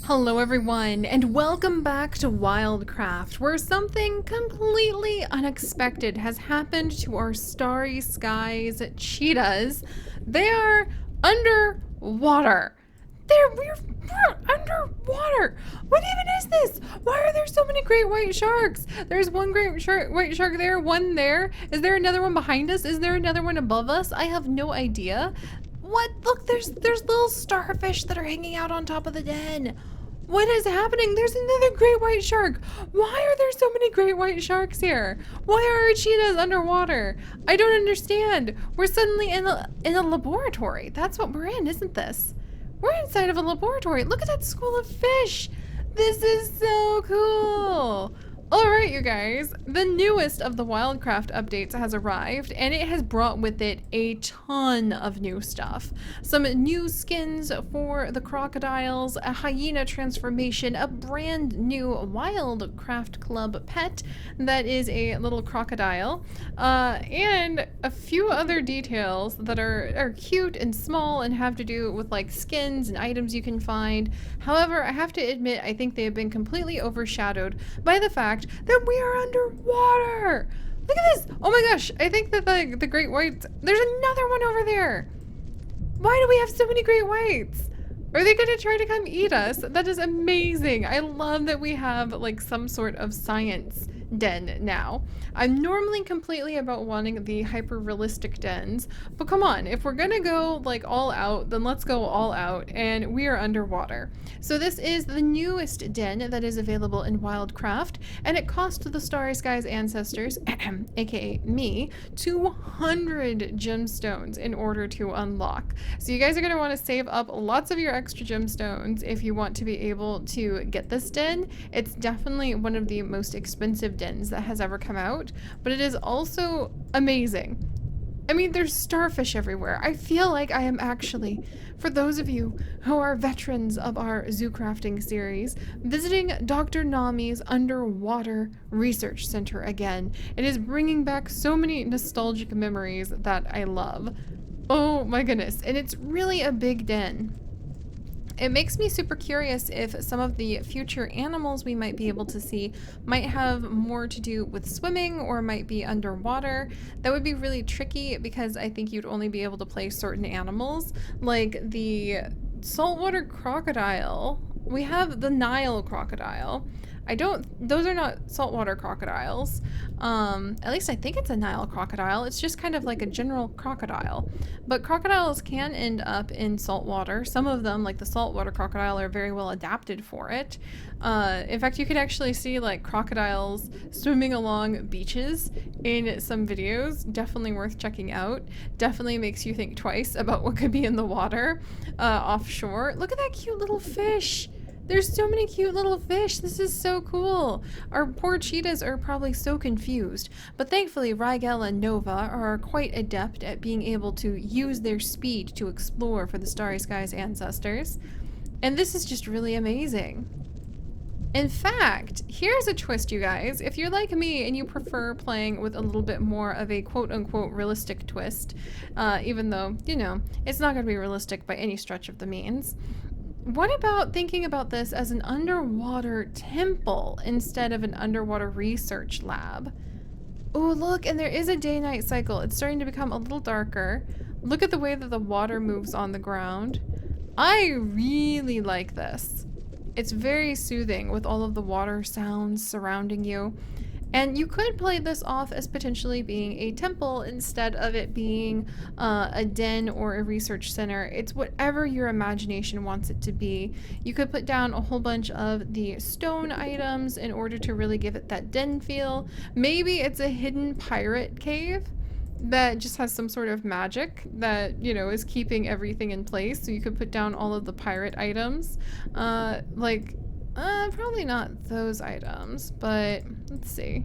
Hello everyone, and welcome back to WildCraft, where something completely unexpected has happened to our starry skies cheetahs. They are underwater. We're underwater. What even is this? Why are there so many great white sharks? There's one white shark there, one there. Is there another one behind us? Is there another one above us? I have no idea. What? Look, there's little starfish that are hanging out on top of the den. What is happening? There's another great white shark. Why are there so many great white sharks here? Why are our cheetahs underwater? I don't understand. We're suddenly in a laboratory. That's what we're in, isn't this? We're inside of a laboratory. Look at that school of fish. This is so cool. Alright, you guys, the newest of the WildCraft updates has arrived, and it has brought with it a ton of new stuff. Some new skins for the crocodiles, a hyena transformation, a brand new WildCraft Club pet that is a little crocodile, and a few other details that are cute and small and have to do with like skins and items you can find. However, I have to admit, I think they have been completely overshadowed by the fact that we are underwater. Look at this. Oh my gosh. I think that the great whites, there's another one over there. Why do we have so many great whites? Are they going to try to come eat us? That is amazing. I love that we have like some sort of science den now. I'm normally completely about wanting the hyper realistic dens, but come on, if we're gonna go like all out, then let's go all out, and we are underwater. So this is the newest den that is available in WildCraft, and it cost the Starry Skies ancestors, aka me, 200 gemstones in order to unlock. So you guys are gonna want to save up lots of your extra gemstones if you want to be able to get this den. It's definitely one of the most expensive dens that has ever come out, but it is also amazing. I mean, there's starfish everywhere. I feel like I am actually, for those of you who are veterans of our zoo crafting series, visiting Dr. Nami's underwater research center again. It is bringing back so many nostalgic memories that I love. Oh my goodness, and it's really a big den. It makes me super curious if some of the future animals we might be able to see might have more to do with swimming or might be underwater. That would be really tricky because I think you'd only be able to play certain animals, like the saltwater crocodile. We have the Nile crocodile. Those are not saltwater crocodiles. At least I think it's a Nile crocodile. It's just kind of like a general crocodile. But crocodiles can end up in saltwater. Some of them, like the saltwater crocodile, are very well adapted for it. In fact, you can actually see like crocodiles swimming along beaches in some videos. Definitely worth checking out. Definitely makes you think twice about what could be in the water offshore. Look at that cute little fish. There's so many cute little fish. This is so cool. Our poor cheetahs are probably so confused, but thankfully Rigel and Nova are quite adept at being able to use their speed to explore for the Starry Skies ancestors. And this is just really amazing. In fact, here's a twist, you guys. If you're like me and you prefer playing with a little bit more of a quote-unquote realistic twist, even though, you know, it's not going to be realistic by any stretch of the means, what about thinking about this as an underwater temple instead of an underwater research lab? Oh, look, and there is a day-night cycle. It's starting to become a little darker. Look at the way that the water moves on the ground. I really like this. It's very soothing with all of the water sounds surrounding you. And you could play this off as potentially being a temple instead of it being a den or a research center. It's whatever your imagination wants it to be. You could put down a whole bunch of the stone items in order to really give it that den feel. Maybe it's a hidden pirate cave that just has some sort of magic that, you know, is keeping everything in place. So you could put down all of the pirate items. Probably not those items, but let's see.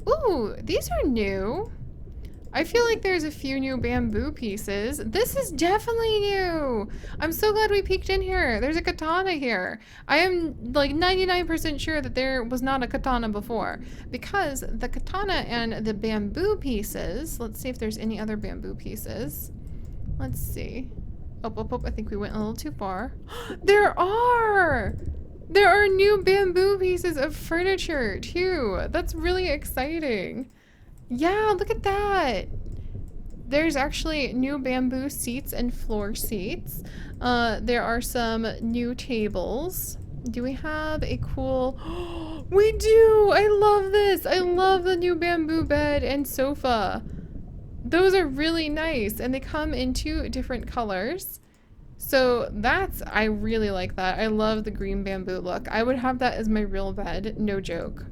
Ooh, these are new. I feel like there's a few new bamboo pieces. This is definitely new. I'm so glad we peeked in here. There's a katana here. I am like 99% sure that there was not a katana before, because the katana and the bamboo pieces, let's see if there's any other bamboo pieces. Let's see. Oh, I think we went a little too far. There are! There are new bamboo pieces of furniture too. That's really exciting. Yeah, look at that. There's actually new bamboo seats and floor seats. There are some new tables. Do we have a cool... We do! I love this! I love the new bamboo bed and sofa. Those are really nice, and they come in 2 different colors. So I really like that. I love the green bamboo look. I would have that as my real bed, no joke.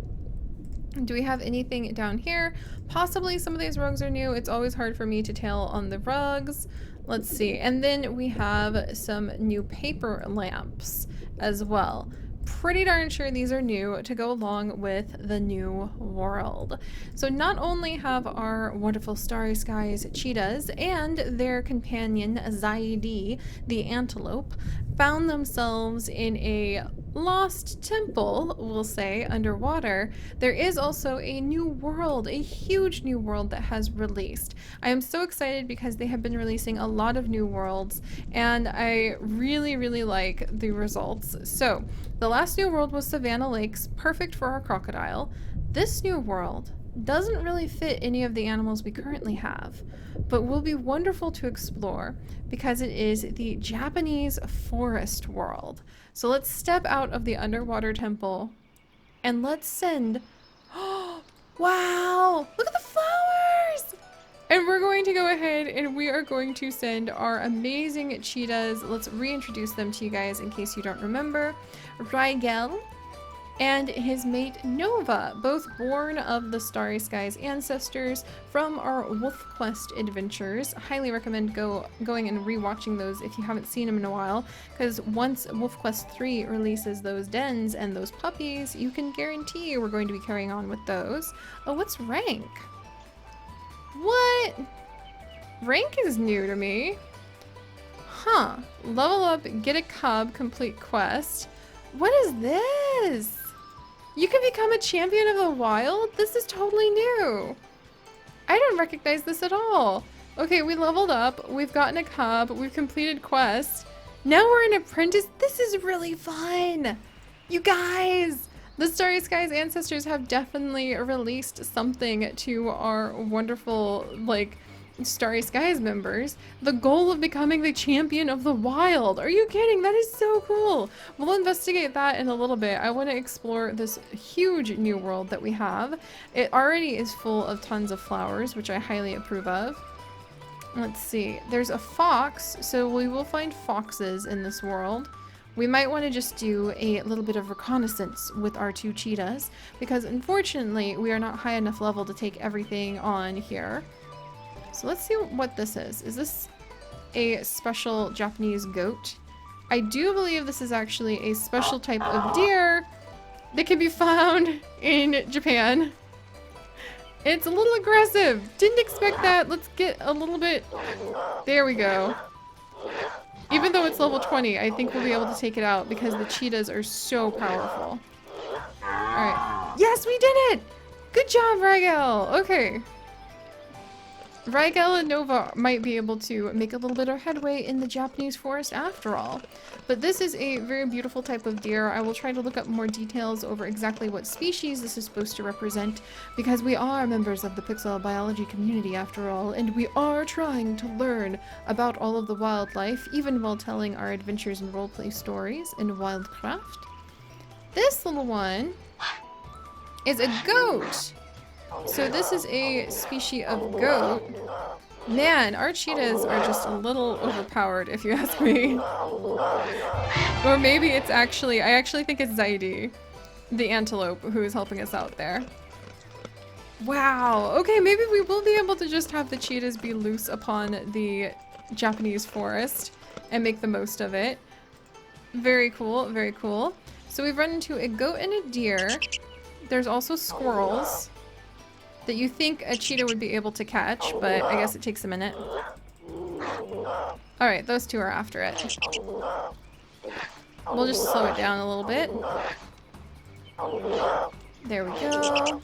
Do we have anything down here? Possibly some of these rugs are new. It's always hard for me to tell on the rugs. Let's see. And then we have some new paper lamps as well. Pretty darn sure these are new to go along with the new world. So not only have our wonderful starry skies cheetahs and their companion Zaidi, the antelope, found themselves in a lost temple, we'll say, underwater, there is also a new world, a huge new world that has released. I am so excited because they have been releasing a lot of new worlds, and I really, really like the results. So, the last new world was Savannah Lakes, perfect for our crocodile. This new world doesn't really fit any of the animals we currently have, but will be wonderful to explore because it is the Japanese forest world. So let's step out of the underwater temple and let's send... Oh, wow! Look at the flowers! And we're going to go ahead and we are going to send our amazing cheetahs. Let's reintroduce them to you guys in case you don't remember. Rigel and his mate Nova, both born of the Starry Skies ancestors from our Wolf Quest adventures. Highly recommend going and rewatching those if you haven't seen them in a while, because once Wolf Quest 3 releases those dens and those puppies, you can guarantee we're going to be carrying on with those. Oh, what's rank? What? Rank is new to me. Huh. Level up, get a cub, complete quest. What is this? You can become a champion of the wild? This is totally new. I don't recognize this at all. Okay, we leveled up. We've gotten a cub. We've completed quests. Now we're an apprentice. This is really fun. You guys, the Starry Skies ancestors have definitely released something to our wonderful, like, Starry Skies members. The goal of becoming the champion of the wild. Are you kidding? That is so cool. We'll investigate that in a little bit. I want to explore this huge new world that we have. It already is full of tons of flowers, which I highly approve of. Let's see. There's a fox, so we will find foxes in this world. We might want to just do a little bit of reconnaissance with our 2 cheetahs, because unfortunately we are not high enough level to take everything on here. So let's see what this is. Is this a special Japanese goat? I do believe this is actually a special type of deer that can be found in Japan. It's a little aggressive. Didn't expect that. Let's get a little bit... There we go. Even though it's level 20, I think we'll be able to take it out because the cheetahs are so powerful. Alright. Yes, we did it! Good job, Rigel! Okay. Rigel and Nova might be able to make a little bit of headway in the Japanese forest after all. But this is a very beautiful type of deer. I will try to look up more details over exactly what species this is supposed to represent, because we are members of the Pixel biology community after all, and we are trying to learn about all of the wildlife, even while telling our adventures and roleplay stories in WildCraft. This little one is a goat! So this is a species of goat. Man, our cheetahs are just a little overpowered, if you ask me. Or maybe it's actually, I actually think it's Zaidi, the antelope, who is helping us out there. Wow, okay, maybe we will be able to just have the cheetahs be loose upon the Japanese forest and make the most of it. Very cool, very cool. So we've run into a goat and a deer. There's also squirrels that you think a cheetah would be able to catch, but I guess it takes a minute. Alright, those 2 are after it. We'll just slow it down a little bit. There we go.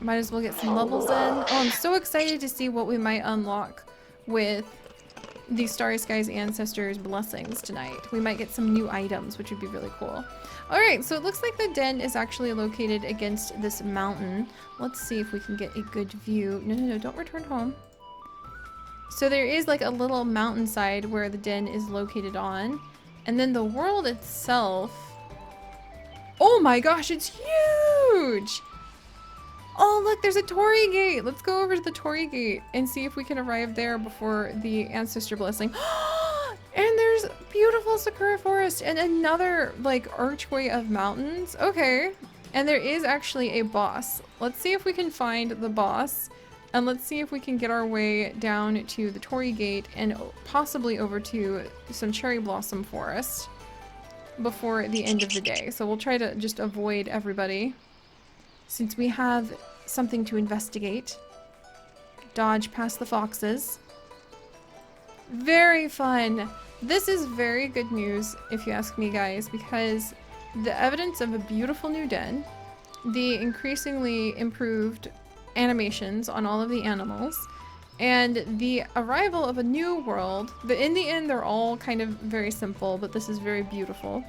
Might as well get some levels in. Oh, I'm so excited to see what we might unlock with the Starry Skies ancestors' blessings tonight. We might get some new items, which would be really cool. Alright, so it looks like the den is actually located against this mountain. Let's see if we can get a good view. No, don't return home. So there is like a little mountainside where the den is located on. And then the world itself... Oh my gosh, it's huge! Oh, look, there's a Torii Gate. Let's go over to the Torii Gate and see if we can arrive there before the Ancestor Blessing. And there's beautiful Sakura Forest and another, like, archway of mountains. Okay. And there is actually a boss. Let's see if we can find the boss. And let's see if we can get our way down to the Torii Gate and possibly over to some Cherry Blossom Forest before the end of the day. So we'll try to just avoid everybody, since we have something to investigate. Dodge past the foxes. Very fun. This is very good news, if you ask me, guys, because the evidence of a beautiful new den, the increasingly improved animations on all of the animals, and the arrival of a new world, but in the end they're all kind of very simple, but this is very beautiful,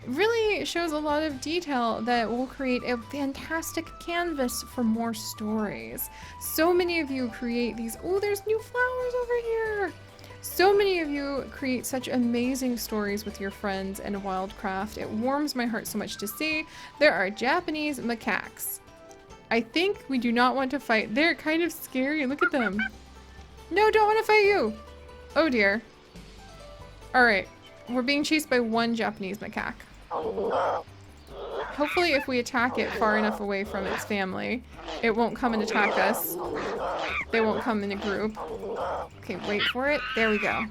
really shows a lot of detail that will create a fantastic canvas for more stories. So many of you create these, oh, there's new flowers over here. So many of you create such amazing stories with your friends in WildCraft. It warms my heart so much to see. There are Japanese macaques. I think we do not want to fight. They're kind of scary. Look at them. No, don't want to fight you. Oh dear. All right. We're being chased by one Japanese macaque. Hopefully if we attack it far enough away from its family, it won't come and attack us. They won't come in a group. Okay, wait for it. There we go.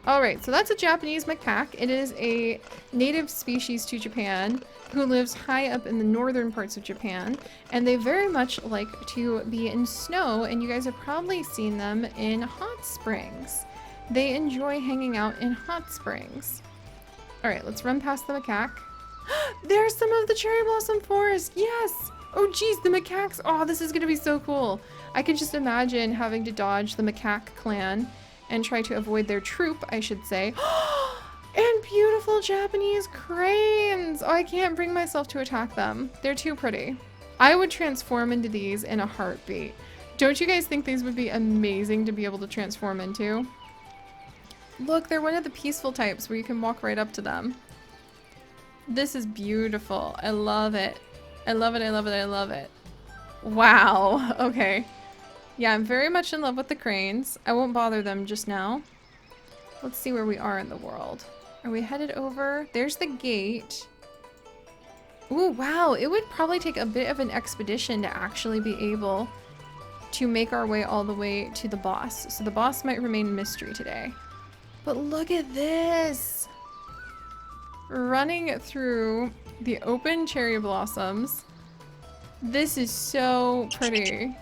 Alright, so that's a Japanese macaque. It is a native species to Japan who lives high up in the northern parts of Japan, and they very much like to be in snow, and you guys have probably seen them in hot springs. They enjoy hanging out in hot springs. Alright, let's run past the macaque. There's some of the Cherry Blossom Forest! Yes! Oh geez, the macaques! Oh, this is gonna be so cool! I can just imagine having to dodge the macaque clan and try to avoid their troop, I should say. And beautiful Japanese cranes! Oh, I can't bring myself to attack them. They're too pretty. I would transform into these in a heartbeat. Don't you guys think these would be amazing to be able to transform into? Look, they're one of the peaceful types where you can walk right up to them. This is beautiful. I love it. I love it, I love it, I love it. Wow. Okay. Yeah, I'm very much in love with the cranes. I won't bother them just now. Let's see where we are in the world. Are we headed over? There's the gate. Ooh, wow. It would probably take a bit of an expedition to actually be able to make our way all the way to the boss. So the boss might remain a mystery today. But look at this! Running through the open cherry blossoms. This is so pretty.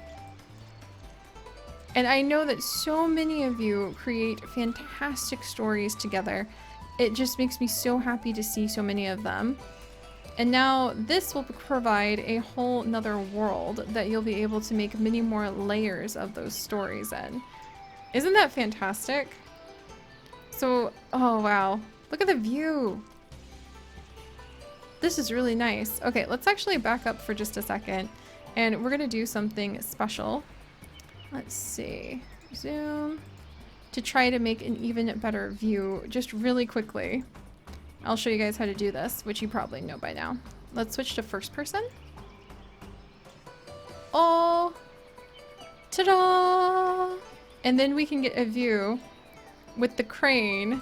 And I know that so many of you create fantastic stories together. It just makes me so happy to see so many of them. And now this will provide a whole nother world that you'll be able to make many more layers of those stories in. Isn't that fantastic? So, oh wow. Look at the view. This is really nice. Okay, let's actually back up for just a second. And we're gonna do something special. Let's see. Zoom. To try to make an even better view, just really quickly. I'll show you guys how to do this, which you probably know by now. Let's switch to first person. Oh! Ta-da! And then we can get a view with the crane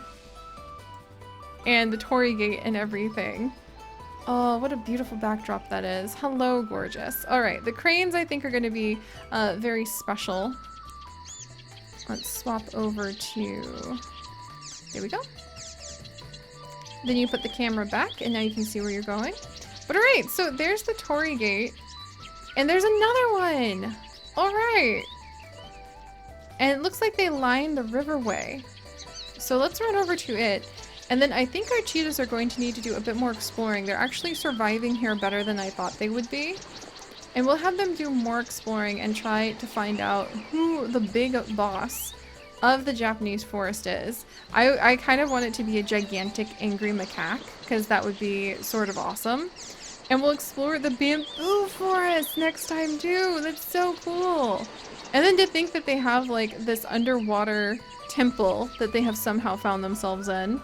and the Torii Gate and everything. Oh, what a beautiful backdrop that is. Hello, gorgeous. All right, the cranes I think are going to be very special. Let's swap over to... There we go. Then you put the camera back and now you can see where you're going. But all right, so there's the Torii Gate. And there's another one. All right. And it looks like they lined the riverway. So let's run over to it. And then I think our cheetahs are going to need to do a bit more exploring. They're actually surviving here better than I thought they would be. And we'll have them do more exploring and try to find out who the big boss of the Japanese forest is. I kind of want it to be a gigantic angry macaque, because that would be sort of awesome. And we'll explore the bamboo forest next time too. That's so cool. And then to think that they have like this underwater temple that they have somehow found themselves in.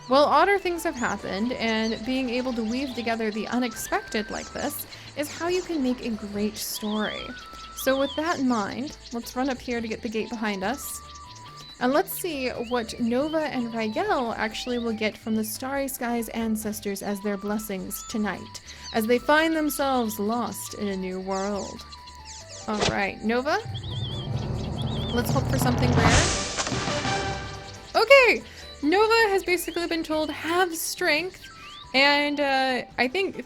Well, odder things have happened, and being able to weave together the unexpected like this is how you can make a great story. So with that in mind, let's run up here to get the gate behind us. And let's see what Nova and Raigel actually will get from the Starry Sky's ancestors as their blessings tonight, as they find themselves lost in a new world. Alright, Nova, let's hope for something rare. Okay! Nova has basically been told, have strength, and I think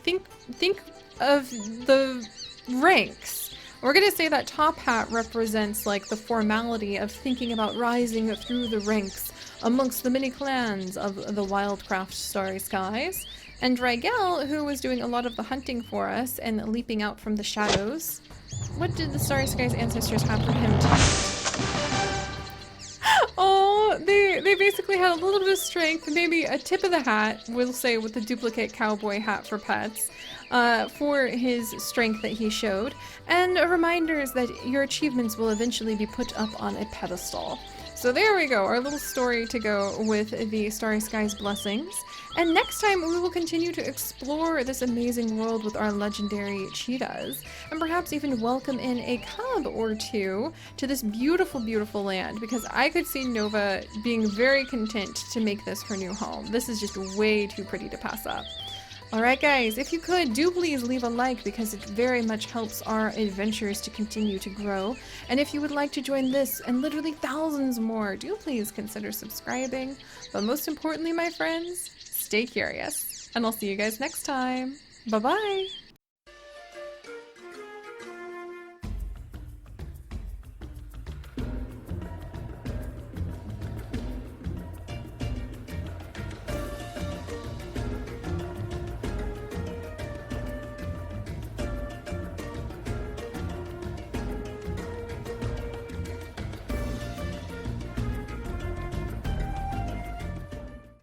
of the ranks. We're gonna say that top hat represents like the formality of thinking about rising through the ranks amongst the many clans of the WildCraft Starry Skies. And Raigel, who was doing a lot of the hunting for us and leaping out from the shadows. What did the Starry Skies ancestors have for him tonight? Oh, they basically had a little bit of strength, maybe a tip of the hat, we'll say with the duplicate cowboy hat for pets, for his strength that he showed, and reminders that your achievements will eventually be put up on a pedestal. So there we go, our little story to go with the Starry Skies blessings. And next time we will continue to explore this amazing world with our legendary cheetahs, and perhaps even welcome in a cub or two to this beautiful, beautiful land, because I could see Nova being very content to make this her new home. This is just way too pretty to pass up. Alright guys, if you could, do please leave a like because it very much helps our adventures to continue to grow. And if you would like to join this and literally thousands more, do please consider subscribing. But most importantly, my friends, stay curious. And I'll see you guys next time. Bye-bye!